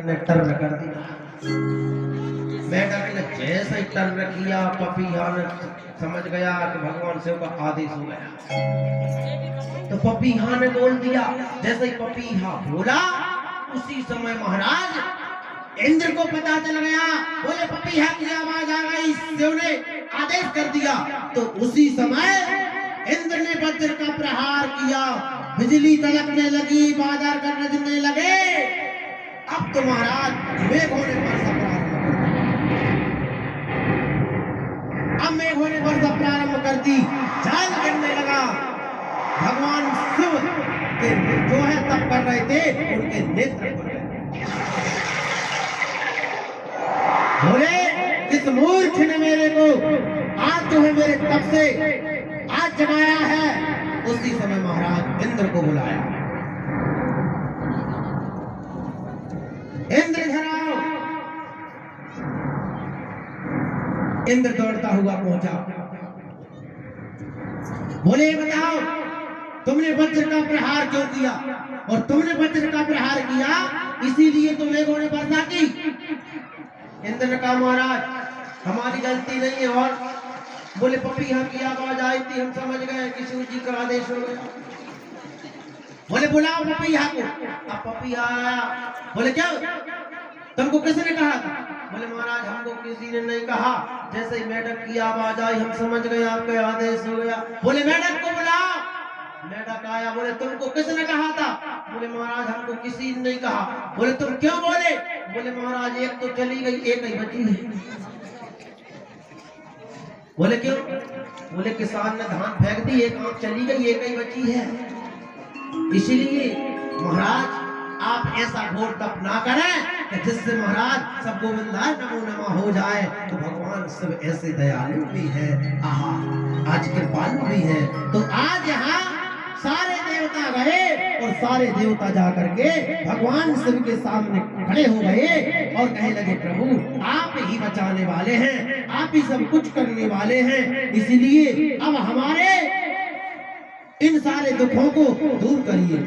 ने टर्न कर दिया। मेढक ने जैसे ही टर्न किया, पपीहा ने समझ गया कि भगवान शिव का आदेश हो गया। तो पपीहा ने बोल दिया। जैसे ही पपीहा बोला उसी समय महाराज इंद्र को पता चल गया। बोले पपीहा की आवाज आ गई, शिव ने आदेश कर दिया। तो उसी समय इंद्र ने वज्र का प्रहार किया, बिजली तड़कने लगी, बादल गरजने लगे। अब तो महाराज मेघों ने वर्षा प्रारंभ कर दी। अब मेघों ने वर्षा प्रारंभ कर दी, जल गिरने लगा। भगवान शिव के जो है तप कर रहे थे, उनके नेत्र खुल गए। बोले किस मूर्ख ने मेरे को आज जो है मेरे तप से आज जगाया है। उसी समय महाराज इंद्र को बुलाया। इंद्र घर आओ। इंद्र दौड़ता हुआ पहुंचा। बोले बताओ तुमने वज्र का प्रहार क्यों किया? और तुमने वज्र का प्रहार किया इसीलिए तो मेघों ने वर्षा की। इंद्र ने कहा महाराज हमारी गलती नहीं है। और बोले पपीहा की आवाज आई थी, हम समझ गए कि शिव जी का आदेश हो गया। बोले बुलाओ पपीहा को। अब पपीहा आया। बोले क्या तुमको किसने कहा था? बोले महाराज हमको किसी ने नहीं कहा, जैसे ही मेढक की आवाज आई हम समझ गए आपका आदेश हो गया। बोले मेढक को बुलाओ। मेढक आया। बोले तुमको किसने कहा था? बोले महाराज हमको किसी ने नहीं कहा। बोले तुम क्यों बोले? बोले महाराज एक तो चली गई, एक ही बची है। बोले क्यों? बोले किसान ने धान फेंक दी, एक आंख चली गई, एक ही बची है। इसीलिए महाराज आप ऐसा घोर तप ना करें कि जिससे महाराज सब गोविंदाय नमो नमः हो जाए। तो भगवान सब ऐसे दयालु भी है, आहा आज कृपालु भी है। तो आज यहाँ सारे देवता गए और सारे देवता जा करके भगवान शिव के सामने खड़े हो गए और कहने लगे प्रभु आप ही बचाने वाले हैं, आप ही सब कुछ करने वाले हैं, इसलिए अब हमारे इन सारे दुखों को दूर करिए।